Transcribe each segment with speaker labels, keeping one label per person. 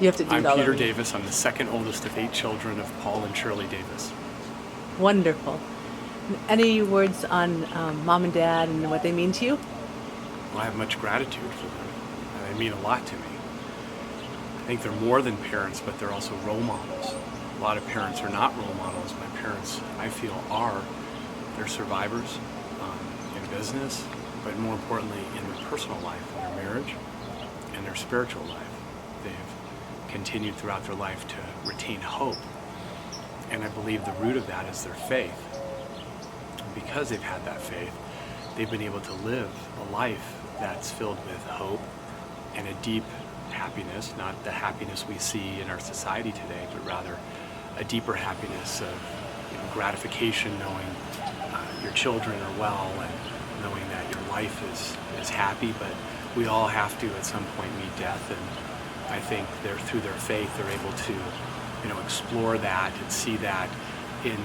Speaker 1: You have to do
Speaker 2: I'm
Speaker 1: it all
Speaker 2: Peter
Speaker 1: over.
Speaker 2: Davis. I'm the second oldest of 8 children of Paul and Shirley Davis.
Speaker 1: Wonderful. Any words on mom and dad and what they mean to you?
Speaker 2: Well, I have much gratitude for them. They mean a lot to me. I think they're more than parents, but they're also role models. A lot of parents are not role models. My parents, I feel, are. They're survivors in business, but more importantly, in their personal life, in their marriage, and their spiritual life. They've continued throughout their life to retain hope. And I believe the root of that is their faith. And because they've had that faith, they've been able to live a life that's filled with hope and a deep happiness, not the happiness we see in our society today, but rather a deeper happiness of gratification, knowing your children are well and knowing that your life is happy, but we all have to at some point meet death, and I think through their faith they're able to explore that and see that in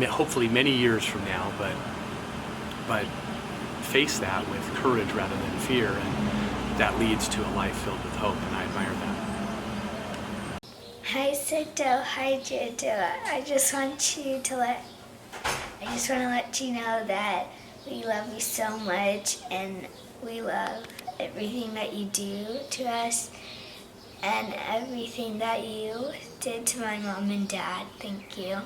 Speaker 2: hopefully many years from now, but face that with courage rather than fear, and that leads to a life filled with hope, and I admire that.
Speaker 3: Hi Sito, hi Jito. I just want to let you know that we love you so much, and we love everything that you do to us and everything that you did to my mom and dad. Thank you.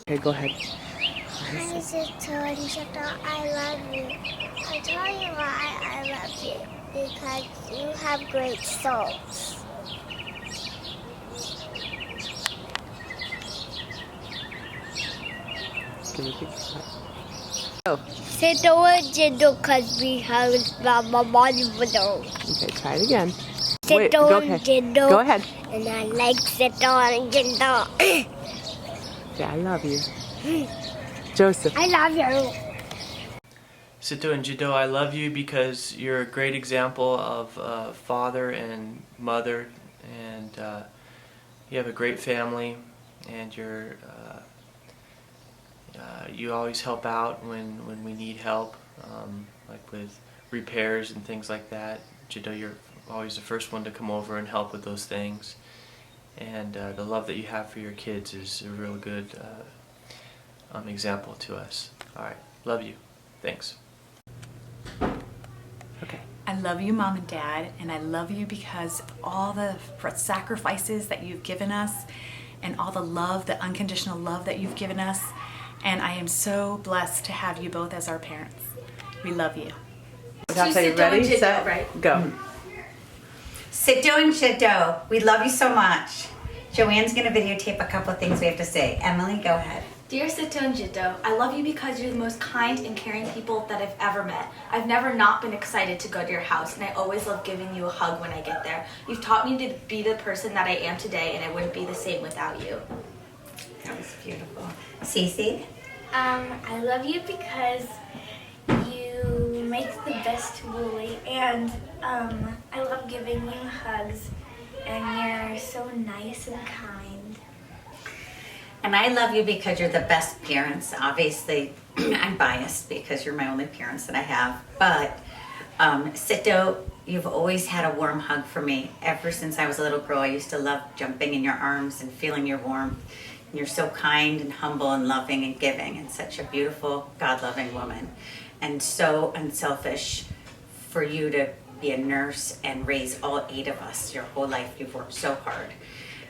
Speaker 1: Okay, go ahead.
Speaker 3: Hi Sito and Jito, I love you. I'll tell you why I love you. Because you have great souls.
Speaker 1: Can you repeat that? Oh,
Speaker 3: Sito and Jito, because we have Mama Mondo.
Speaker 1: okay, try it again.
Speaker 3: Sito
Speaker 1: go
Speaker 3: and
Speaker 1: ahead.
Speaker 3: Jito.
Speaker 1: Go ahead.
Speaker 3: And I like Sito and Jito.
Speaker 1: Okay, I love you. Joseph.
Speaker 3: I love you.
Speaker 4: Sito and Jido, I love you because you're a great example of father and mother, and you have a great family, and you always help out when we need help, like with repairs and things like that. Jido, you're always the first one to come over and help with those things, and the love that you have for your kids is a real good example to us. All right, love you. Thanks.
Speaker 1: Okay.
Speaker 5: I love you, Mom and Dad, and I love you because all the sacrifices that you've given us and all the love, the unconditional love that you've given us, and I am so blessed to have you both as our parents. We love you.
Speaker 1: Okay, ready, set, go.
Speaker 6: Sito and Jito, we love you so much. Joanne's going to videotape a couple of things we have to say. Emily, go ahead.
Speaker 7: Dear Sito and Jito, I love you because you're the most kind and caring people that I've ever met. I've never not been excited to go to your house, and I always love giving you a hug when I get there. You've taught me to be the person that I am today, and I wouldn't be the same without you.
Speaker 6: That was beautiful. Cece?
Speaker 3: I love you because you make the best bully, and I love giving you hugs, and you're so nice and kind.
Speaker 6: And I love you because you're the best parents. Obviously, I'm biased because you're my only parents that I have. But Sito, you've always had a warm hug for me. Ever since I was a little girl, I used to love jumping in your arms and feeling your warmth. And you're so kind and humble and loving and giving, and such a beautiful, God-loving woman. And so unselfish for you to be a nurse and raise all 8 of us. Your whole life, you've worked so hard.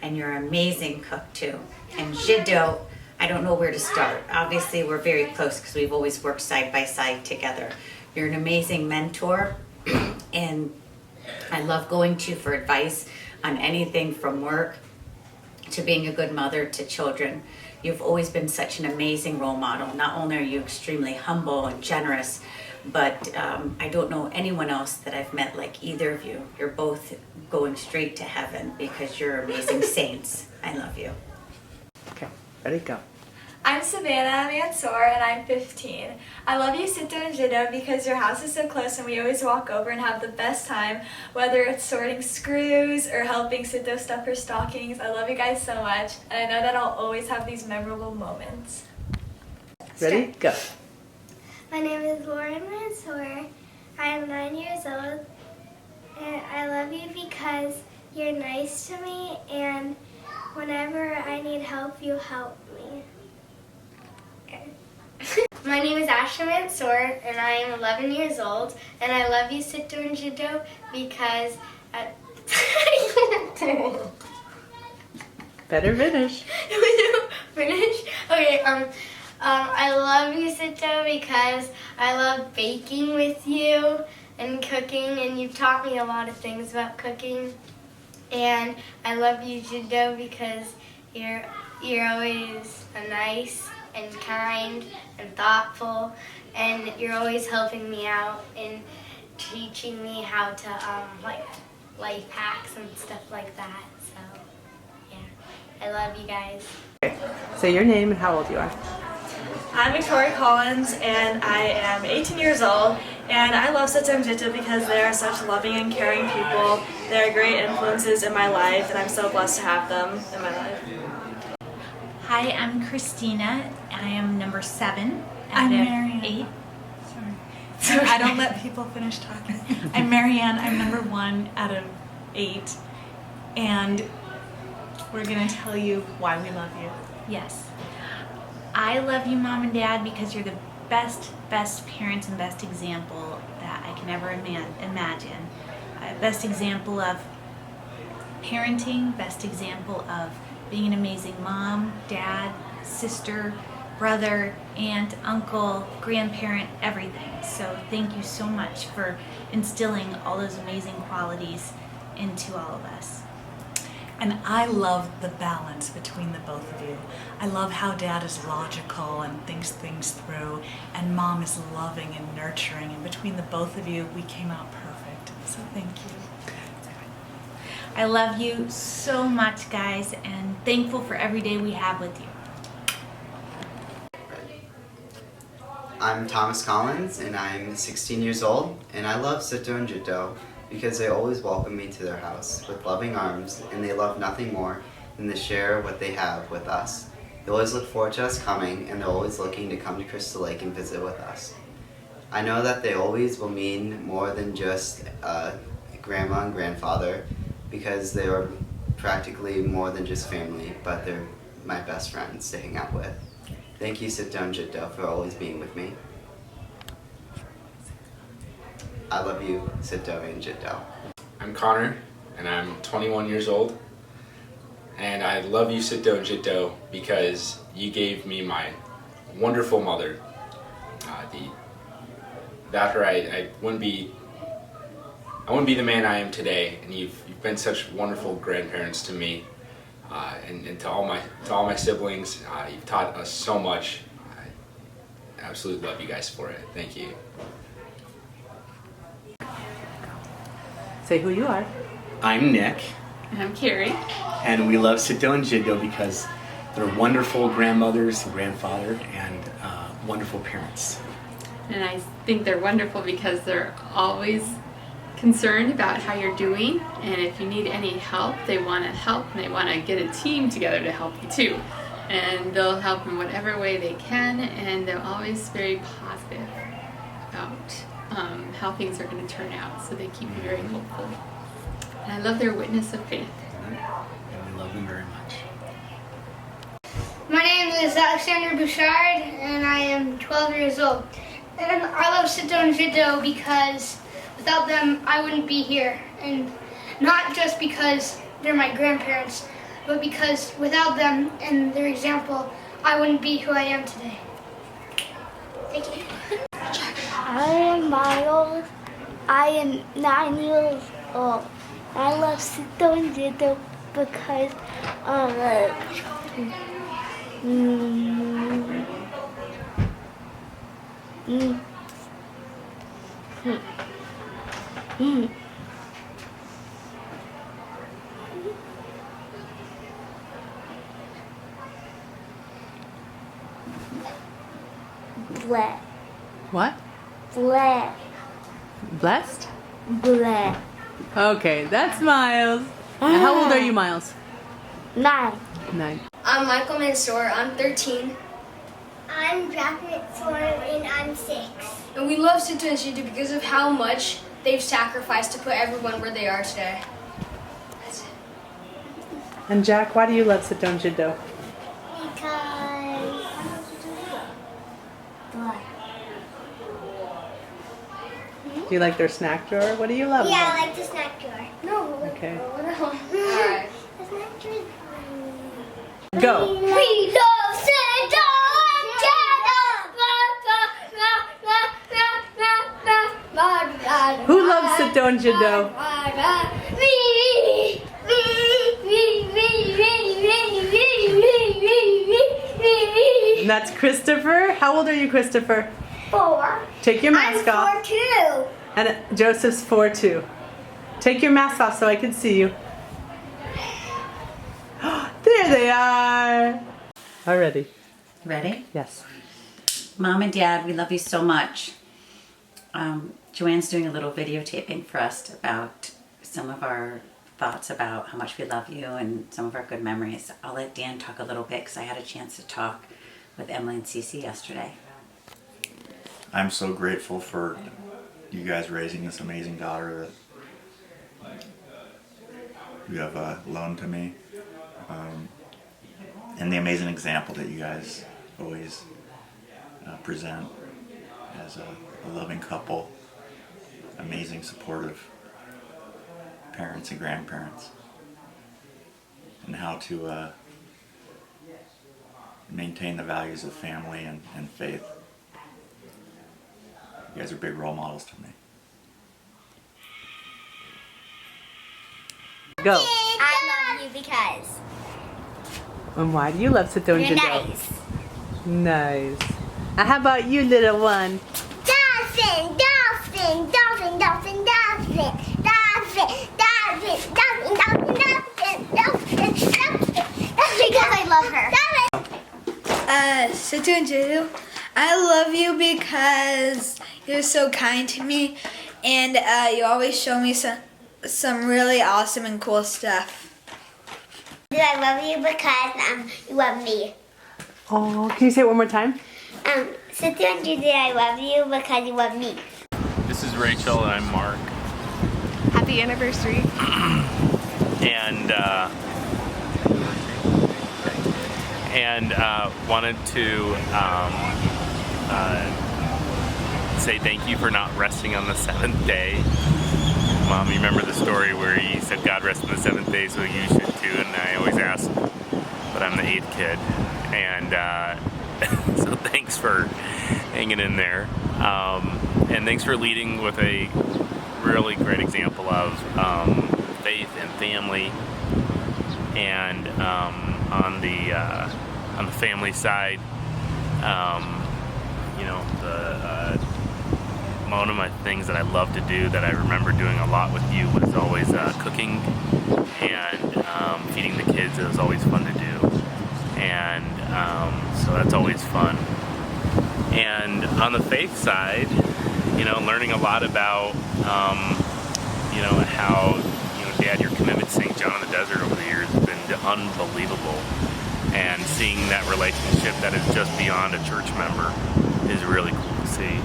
Speaker 6: And you're an amazing cook too. And Jido, I don't know where to start. Obviously, we're very close because we've always worked side by side together. You're an amazing mentor, and I love going to you for advice on anything from work to being a good mother to children. You've always been such an amazing role model. Not only are you extremely humble and generous, but I don't know anyone else that I've met like either of you. You're both going straight to heaven because you're amazing saints. I love you.
Speaker 1: Okay, ready, go.
Speaker 7: I'm Savannah Mansour, and I'm 15. I love you, Sito and Jito, because your house is so close and we always walk over and have the best time, whether it's sorting screws or helping Sito stuff her stockings. I love you guys so much, and I know that I'll always have these memorable moments.
Speaker 1: Ready, go.
Speaker 3: My name is Lauren Mansour. I am 9 years old, and I love you because you're nice to me, and whenever I need help, you help me. Okay. My name is Ashley Mansour, and I am 11 years old, and I love you, Sito and Jido, because...
Speaker 1: Better finish.
Speaker 3: Finish? Okay, I love you, Sito, because I love baking with you and cooking, and you've taught me a lot of things about cooking. And I love you, Jido, because you're always nice and kind and thoughtful, and you're always helping me out and teaching me how to like life hacks and stuff like that. So yeah, I love you guys.
Speaker 1: Say your name and how old you are.
Speaker 8: I'm Victoria Collins, and I am 18 years old, and I love Sito and Jido because they are such loving and caring people. They're great influences in my life, and I'm so blessed to have them in my life.
Speaker 5: Hi, I'm Christina. I am number 7 out
Speaker 9: I'm
Speaker 5: of
Speaker 9: Marianne.
Speaker 5: 8.
Speaker 9: Sorry, I don't let people finish talking. I'm Marianne. I'm number 1 out of 8, and we're gonna tell you why we love you.
Speaker 5: Yes. I love you, Mom and Dad, because you're the best parents and best example that I can ever imagine. Best example of parenting, best example of being an amazing mom, dad, sister, brother, aunt, uncle, grandparent, everything. So thank you so much for instilling all those amazing qualities into all of us.
Speaker 9: And I love the balance between the both of you. I love how Dad is logical and thinks things through, and Mom is loving and nurturing, and between the both of you, we came out perfect. So thank you.
Speaker 5: I love you so much, guys, and thankful for every day we have with you.
Speaker 10: I'm Thomas Collins, and I'm 16 years old, and I love Sito and Jido because they always welcome me to their house with loving arms, and they love nothing more than to share what they have with us. They always look forward to us coming, and they're always looking to come to Crystal Lake and visit with us. I know that they always will mean more than just grandma and grandfather, because they are practically more than just family, but they're my best friends to hang out with. Thank you, Sito and Jido, for always being with me. I love you, Sito and Jido.
Speaker 11: I'm Connor, and I'm 21 years old, and I love you, Sito and Jido, because you gave me my wonderful mother. Without her, I wouldn't be the man I am today, and you've been such wonderful grandparents to me, and to all my siblings. You've taught us so much. I absolutely love you guys for it. Thank you.
Speaker 1: Say who you are.
Speaker 12: I'm Nick,
Speaker 13: And I'm Carrie.
Speaker 12: and we love Sito and Jido because they're wonderful grandmothers and grandfather and wonderful parents.
Speaker 13: And I think they're wonderful because they're always concerned about how you're doing, and if you need any help, they want to help, and they want to get a team together to help you too. And they'll help in whatever way they can, and they're always very positive about how things are going to turn out, so they keep you very hopeful. And I love their witness of faith.
Speaker 12: And we love them very much.
Speaker 3: My name is Alexander Bouchard, and I am 12 years old. And I love Sito and Jido because without them, I wouldn't be here. And not just because they're my grandparents, but because without them and their example, I wouldn't be who I am today. Thank you.
Speaker 14: I am Miles. I am 9 years old. I love Sito and Jido because Black.
Speaker 1: What?
Speaker 14: Black.
Speaker 1: Blessed?
Speaker 14: Black.
Speaker 1: Okay, that's Miles. And how old are you, Miles?
Speaker 14: 9.
Speaker 1: 9.
Speaker 3: I'm Michael Mansour. I'm 13.
Speaker 14: I'm Jack Mansour and I'm 6.
Speaker 3: And we love Sito and Jido because of how much they've sacrificed to put everyone where they are today. That's it.
Speaker 1: And Jack, why do you love sit-down Jiddo?
Speaker 14: Because what?
Speaker 1: Do you like their snack drawer? What do you love?
Speaker 14: Yeah,
Speaker 1: about
Speaker 14: I like the snack drawer. No.
Speaker 1: Okay.
Speaker 14: Alright. The snack drawer.
Speaker 1: Go.
Speaker 14: We love sit-down Jiddo.
Speaker 1: Who loves sit-down Jiddo? And that's Christopher. How old are you, Christopher?
Speaker 14: 4.
Speaker 1: Take your mask off.
Speaker 14: I'm 4 too.
Speaker 1: And Joseph's 4 too. Take your mask off so I can see you. There they are. Already.
Speaker 6: Ready?
Speaker 1: Yes.
Speaker 6: Mom and Dad, we love you so much. Joanne's doing a little videotaping for us about some of our thoughts about how much we love you and some of our good memories. I'll let Dan talk a little bit because I had a chance to talk with Emily and Cece yesterday.
Speaker 15: I'm so grateful for you guys raising this amazing daughter that you have loaned to me, and the amazing example that you guys always present as a loving couple, amazing supportive parents and grandparents, and how to maintain the values of family and faith. You guys are big role models to me.
Speaker 1: Go.
Speaker 14: I love you because
Speaker 1: And why do you love sit-down
Speaker 14: you're
Speaker 1: Jiddo?
Speaker 14: nice.
Speaker 1: Nice. And how about you, little one?
Speaker 14: Dolphin, dolphin, dolphin, dolphin, dolphin, dolphin, dolphin, dolphin, dolphin, dolphin, dolphin, dolphin. Because I love her.
Speaker 16: Sit-down Jiddo, I love you because you're so kind to me, and you always show me some really awesome and cool stuff.
Speaker 14: I love you because you love me.
Speaker 1: Oh, can you say it one more time?
Speaker 14: Sit-down Jiddo, I love you because you love me.
Speaker 17: This is Rachel and I'm Mark.
Speaker 18: Happy anniversary.
Speaker 17: and wanted to say thank you for not resting on the 7th day. Mom, you remember the story where he said God rested on the 7th day, so you should too, and I always ask, but I'm the 8th kid, and so thanks for hanging in there, and thanks for leading with a really great example of faith and family, and on the family side, you know, one of my things that I love to do that I remember doing a lot with you was always cooking and feeding the kids. It was always fun to do, and so that's always fun. And on the faith side, you know, learning a lot about you know, how, you know, Dad, your commitment to St. John in the Desert over the years has been unbelievable, and seeing that relationship that is just beyond a church member is really cool to see.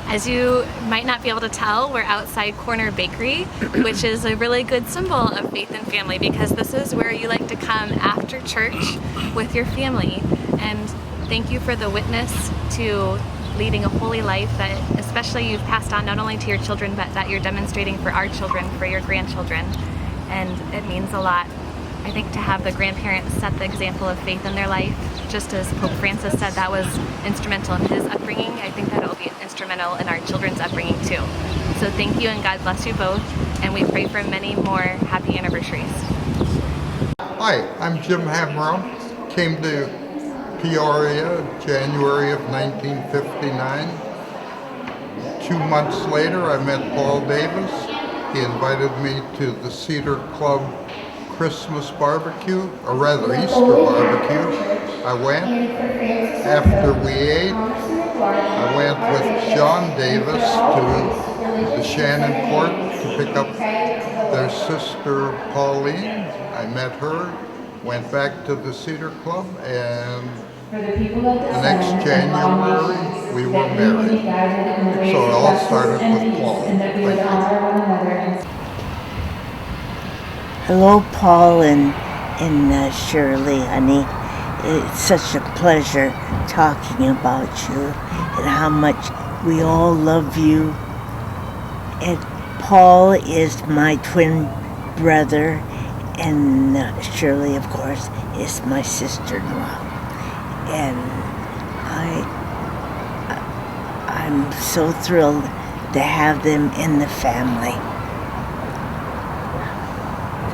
Speaker 18: As you might not be able to tell, we're outside Corner Bakery, which is a really good symbol of faith and family, because this is where you like to come after church with your family. And thank you for the witness to leading a holy life that especially you've passed on not only to your children, but that you're demonstrating for our children, for your grandchildren. And it means a lot, I think, to have the grandparents set the example of faith in their life. Just as Pope Francis said that was instrumental in his upbringing, I think that it will be instrumental in our children's upbringing too. So thank you, and God bless you both, and we pray for many more happy anniversaries.
Speaker 19: Hi, I'm Jim Hamrow. Came to Peoria January of 1959. 2 months later I met Paul Davis. He invited me to the Cedar Club Christmas barbecue, or rather Easter barbecue. I went. After we ate, I went with John Davis to the Shannon Court to pick up their sister Pauline. I met her, went back to the Cedar Club, and the next January we were married. So it all started with Paul. Thank you.
Speaker 20: Hello, Paul and Shirley, honey. It's such a pleasure talking about you and how much we all love you. And Paul is my twin brother, and Shirley, of course, is my sister-in-law. And I'm so thrilled to have them in the family.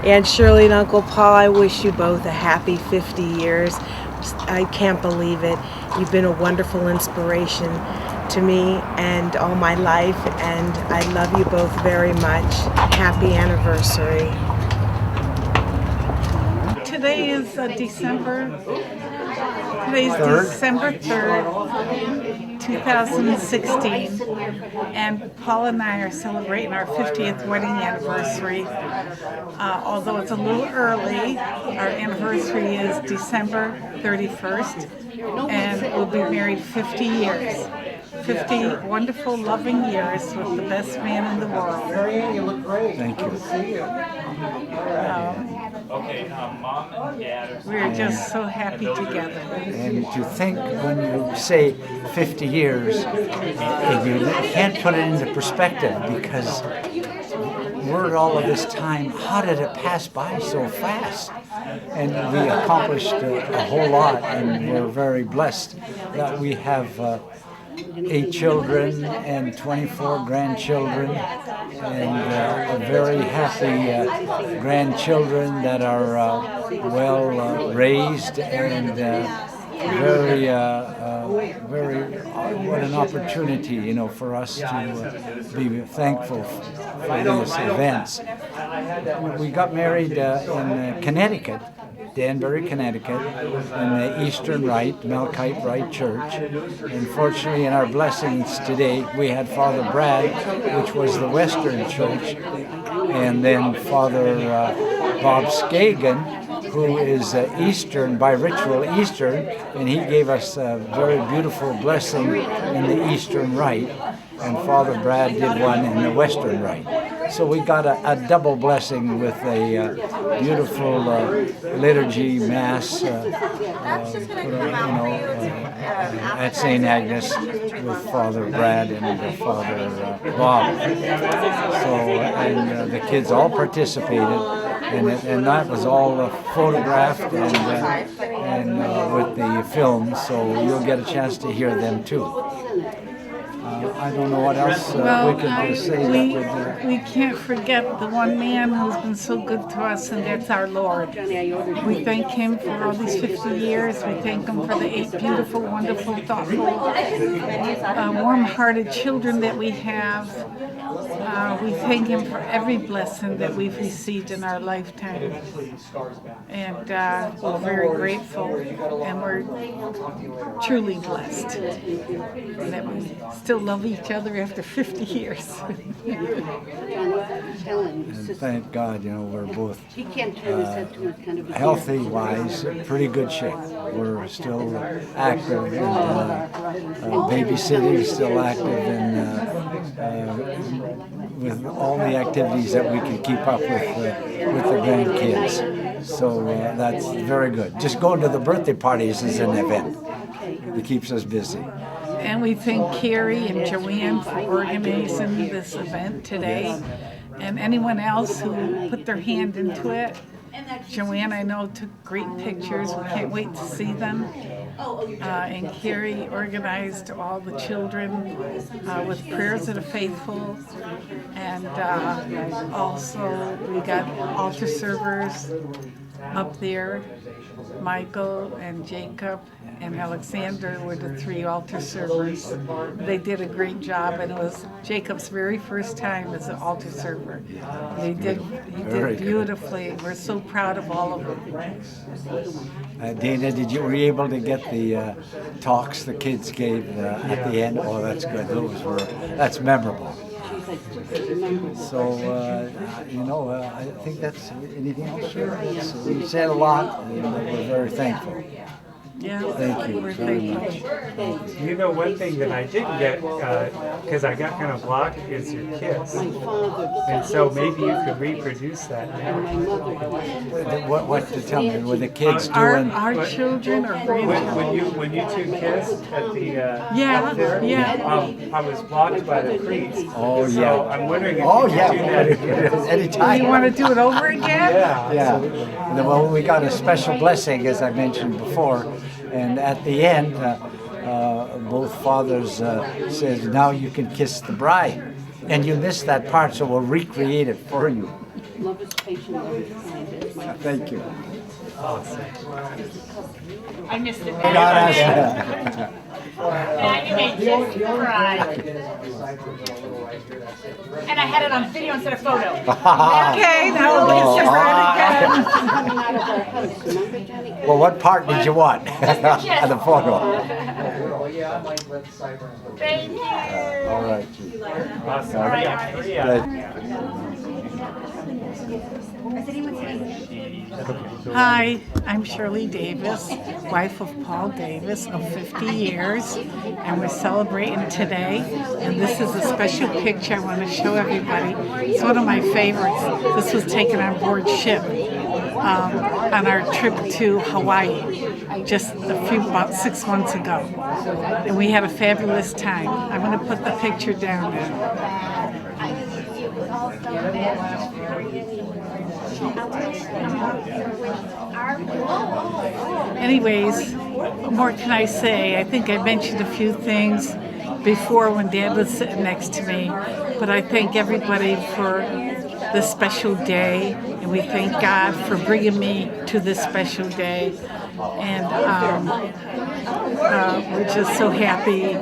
Speaker 21: Aunt Shirley and Uncle Paul, I wish you both a happy 50 years. I can't believe it. You've been a wonderful inspiration to me and all my life, and I love you both very much. Happy anniversary.
Speaker 22: Today is December 3rd, 2016, and Paul and I are celebrating our 50th wedding anniversary. Although it's a little early, our anniversary is December 31st, and we'll be married 50 years. 50 wonderful, loving years with the best man in the world.
Speaker 23: Thank you.
Speaker 22: Mom and Dad. We're just so happy together.
Speaker 23: And to think when you say 50 years, you can't put it into perspective because we're all of this time, how did it pass by so fast? And we accomplished a whole lot, and we're very blessed that we have 8 children and 24 grandchildren, and very happy grandchildren that are well raised and very what an opportunity, you know, for us to be thankful for these events. We got married in Connecticut, Danbury, Connecticut, in the Eastern Rite, Melkite Rite Church. And fortunately, in our blessings today, we had Father Brad, which was the Western Church, and then Father Bob Skagen, who is Eastern, by ritual Eastern, and he gave us a very beautiful blessing in the Eastern Rite, and Father Brad did one in the Western Rite. So we got a double blessing with a beautiful liturgy mass, at St. Agnes with Father Brad and Father Bob. So, and the kids all participated, and that was all photographed and with the film, so you'll get a chance to hear them too. I don't know what else we can say.
Speaker 22: We can't forget the one man who's been so good to us, and that's our Lord. We thank Him for all these 50 years. We thank Him for the 8 beautiful, wonderful, thoughtful, warm-hearted children that we have. We thank Him for every blessing that we've received in our lifetime. And we're very grateful, and we're truly blessed that we still love each other after 50 years.
Speaker 23: And thank God, you know, we're both healthy-wise, pretty good shape. We're still active in babysitting, still active in with all the activities that we can keep up with the grandkids. So that's very good. Just going to the birthday parties is an event. It keeps us busy.
Speaker 22: And we thank Carrie and Joanne for organizing this event today, and anyone else who put their hand into it. Joanne, I know, took great pictures. We can't wait to see them. And Carrie organized all the children with prayers of the faithful. And also we got altar servers up there. Michael and Jacob and Alexander were the 3 altar servers. They did a great job, and it was Jacob's very first time as an altar server. He did beautifully. We're so proud of all of them.
Speaker 23: Dana, were you able to get the talks the kids gave at the end? Oh, that's good. That's memorable. So, I think that's anything else. You said a lot, and we're very thankful.
Speaker 22: Yeah,
Speaker 23: Thank you
Speaker 22: we're
Speaker 23: very
Speaker 22: thankful.
Speaker 2: much. You know, one thing that I didn't get, because I got kind of blocked, is your kiss. And so maybe you could reproduce that now.
Speaker 23: What to tell me? Were the kids doing?
Speaker 22: Our children or grandchildren?
Speaker 2: When you two kissed at the
Speaker 22: Yeah,
Speaker 2: up there,
Speaker 22: yeah.
Speaker 2: I was blocked by the priest.
Speaker 23: Oh
Speaker 2: so
Speaker 23: yeah.
Speaker 2: I'm wondering if
Speaker 23: oh
Speaker 2: you
Speaker 23: yeah.
Speaker 2: could do that again.
Speaker 23: Anytime.
Speaker 22: You want to do it over again?
Speaker 2: Yeah.
Speaker 23: And then, well, we got a special blessing, as I mentioned before, and at the end, both fathers said, "Now you can kiss the bride," and you missed that part, so we'll recreate it for you.
Speaker 4: Love is patient, love is kind.
Speaker 23: Thank you.
Speaker 5: I missed it. And I had it on video instead of photo.
Speaker 22: Okay, now we'll kiss your bride again.
Speaker 23: Well, what part did you want? The photo.
Speaker 5: Thank you.
Speaker 23: All right.
Speaker 2: Awesome.
Speaker 23: All
Speaker 22: Hi, I'm Shirley Davis, wife of Paul Davis of 50 years, and we're celebrating today. And this is a special picture I want to show everybody. It's one of my favorites. This was taken on board ship on our trip to Hawaii just about 6 months ago. And we had a fabulous time. I'm going to put the picture down now. Anyways, what more can I say? I think I mentioned a few things before when Dad was sitting next to me, but I thank everybody for this special day, and we thank God for bringing me to this special day. And we're just so happy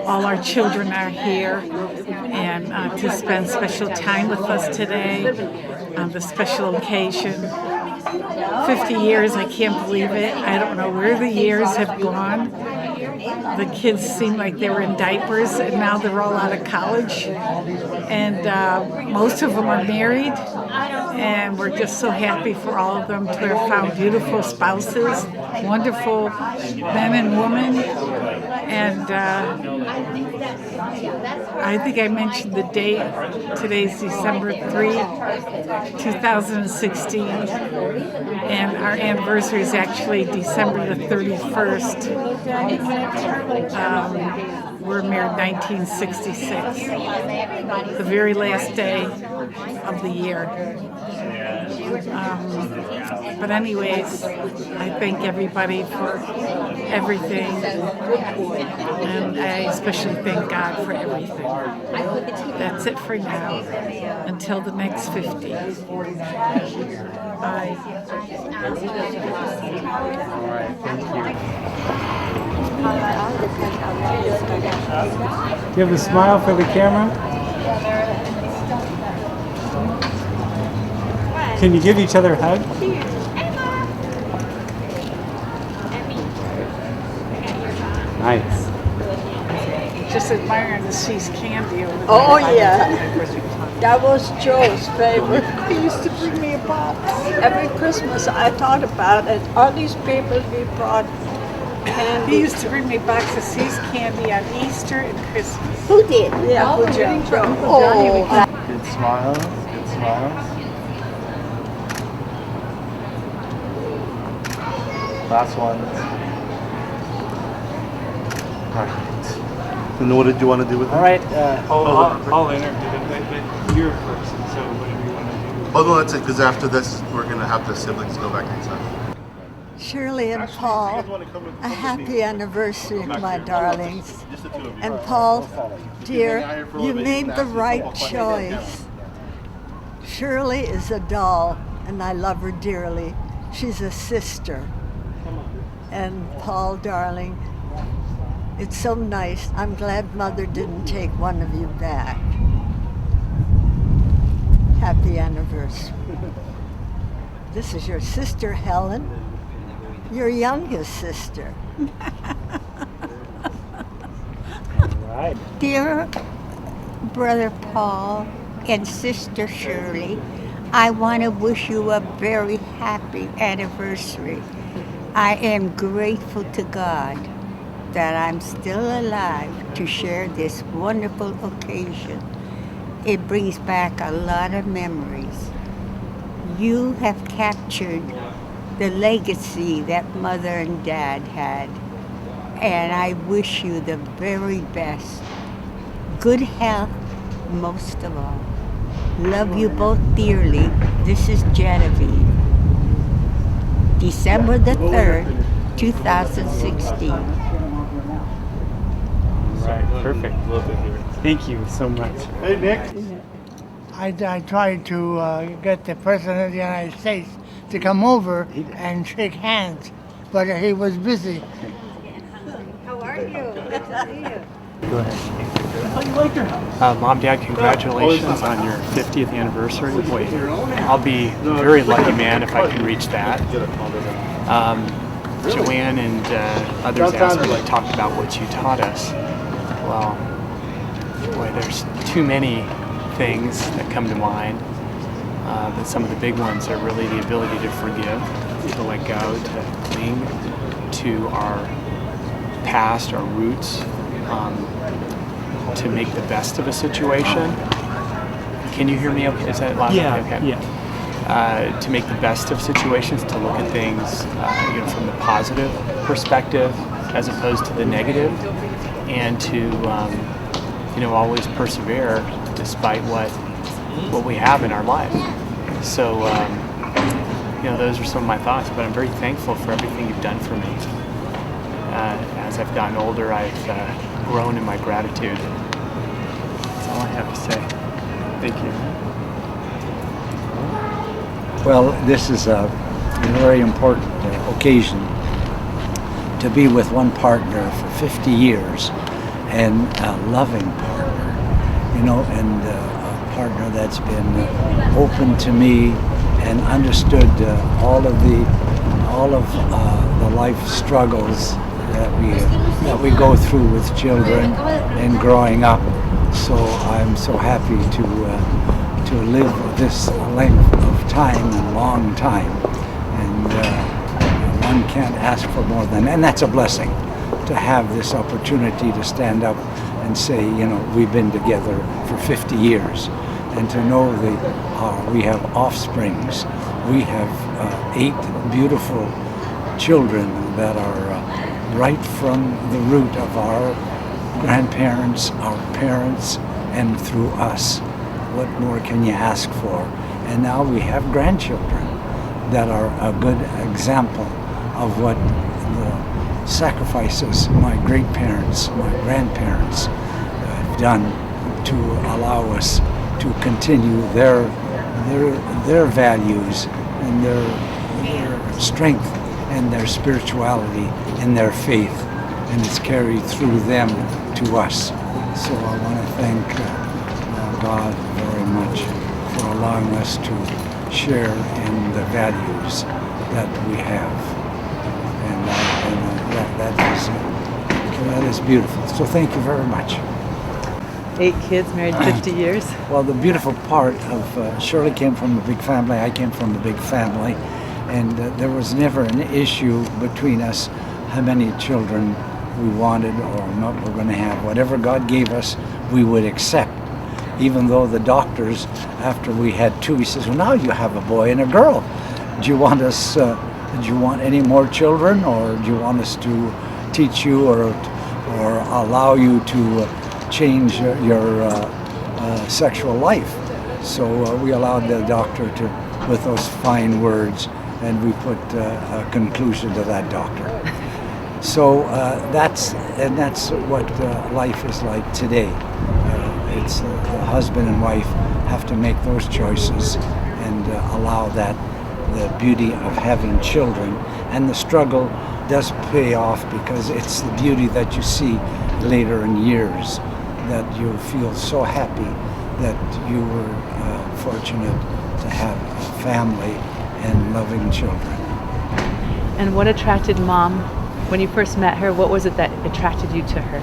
Speaker 22: all our children are here and to spend special time with us today on the special occasion. 50 years, I can't believe it. I don't know where the years have gone. The kids seem like they were in diapers, and now they're all out of college. And most of them are married, and we're just so happy for all of them to have found beautiful spouses, wonderful men and women. And I think I mentioned the date. Today's December 3, 2016, and our anniversary is actually December the 31st. We're married 1966, the very last day of the year. But anyways, I thank everybody for everything, and I especially thank God for everything. That's it for now. Until the next 50. Bye.
Speaker 2: All right, thank you. You have a smile for the camera? Can you give each other a hug? Nice.
Speaker 22: Just admiring the See's candy over there.
Speaker 7: Oh yeah, that was Joe's favorite. He used to bring me a box. Every Christmas I thought about it. All these people we brought candy.
Speaker 22: He used to bring me a box of See's candy on Easter and Christmas.
Speaker 7: Who did? Yeah,
Speaker 22: Uncle Joe. Oh,
Speaker 24: Good smiles, good smiles. Last one. Alright. And what did you want to do with it?
Speaker 23: All right.
Speaker 2: I'll interview them, but you're first, so whatever you want to do.
Speaker 24: Oh no, that's it, because after this, we're going to have the siblings go back inside.
Speaker 7: Shirley and Paul, a happy anniversary, my darlings. And Paul, dear, you made the right choice. Shirley is a doll, and I love her dearly. She's a sister. And Paul, darling, it's so nice. I'm glad Mother didn't take one of you back. Happy anniversary. This is your sister, Helen, your youngest sister.
Speaker 2: Right.
Speaker 25: Dear Brother Paul and Sister Shirley, I want to wish you a very happy anniversary. I am grateful to God that I'm still alive to share this wonderful occasion. It brings back a lot of memories. You have captured the legacy that Mother and Dad had, and I wish you the very best. Good health, most of all. Love you both dearly. This is Genevieve. December the 3rd, 2016.
Speaker 2: Right, perfect. Thank you so much.
Speaker 8: Hey, Nick. I tried to get the President of the United States to come over and shake hands, but he was busy.
Speaker 25: How are you? Good to see you.
Speaker 2: Go ahead.
Speaker 9: Mom, Dad, congratulations on your 50th anniversary. Boy, I'll be a very lucky man if I can reach that. Joanne and others asked me to talk about what you taught us. Well, boy, there's too many things that come to mind, but some of the big ones are really the ability to forgive, to let go, to cling to our past, our roots, to make the best of a situation. Can you hear me okay? Is that loud?
Speaker 2: Yeah,
Speaker 9: okay.
Speaker 2: yeah.
Speaker 9: To make the best of situations, to look at things from the positive perspective as opposed to the negative, and to always persevere despite what we have in our life. So those are some of my thoughts, but I'm very thankful for everything you've done for me. As I've gotten older, I've grown in my gratitude. That's all I have to say. Thank you.
Speaker 23: Well, this is a very important occasion to be with one partner for 50 years, and a loving partner, and a partner that's been open to me and understood all of the life struggles that we go through with children and growing up. So I'm so happy to live this length of time, a long time, and one can't ask for more than, and that's a blessing to have this opportunity to stand up and say, we've been together for 50 years, and to know we have offsprings. We have 8 beautiful children that are right from the root of our grandparents, our parents, and through us. What more can you ask for? And now we have grandchildren that are a good example of what the sacrifices my great parents, my grandparents have done to allow us to continue their values and their strength and their spirituality and their faith, and it's carried through them to us. So I want to thank God very much for allowing us to share in the values that we have, and that is beautiful. So thank you very much.
Speaker 1: 8 kids, married 50 years.
Speaker 23: Well, the beautiful part of Shirley came from a big family, I came from a big family, and there was never an issue between us how many children we wanted or not we're going to have. Whatever God gave us, we would accept. Even though the doctors, after we had 2, he says, well, now you have a boy and a girl. Do you want us, do you want any more children, or do you want us to teach you or allow you to change your sexual life? So we allowed the doctor to, with those fine words, and we put a conclusion to that doctor. So that's what life is like today. It's the husband and wife have to make those choices and allow that, the beauty of having children, and the struggle does pay off because it's the beauty that you see later in years, that you feel so happy that you were fortunate to have a family and loving children.
Speaker 1: And what attracted Mom when you first met her? What was it that attracted you to her?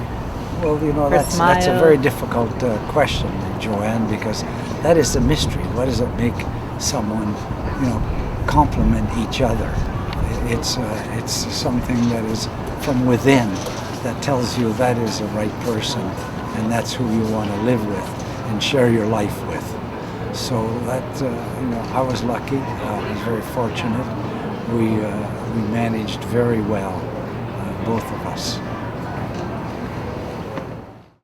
Speaker 23: Well, that's a very difficult question, Joanne, because that is the mystery. What does it make someone, complement each other? it's something that is from within that tells you that is the right person, and that's who you want to live with and share your life with. So that I was lucky. I was very fortunate. We managed very well, both of us.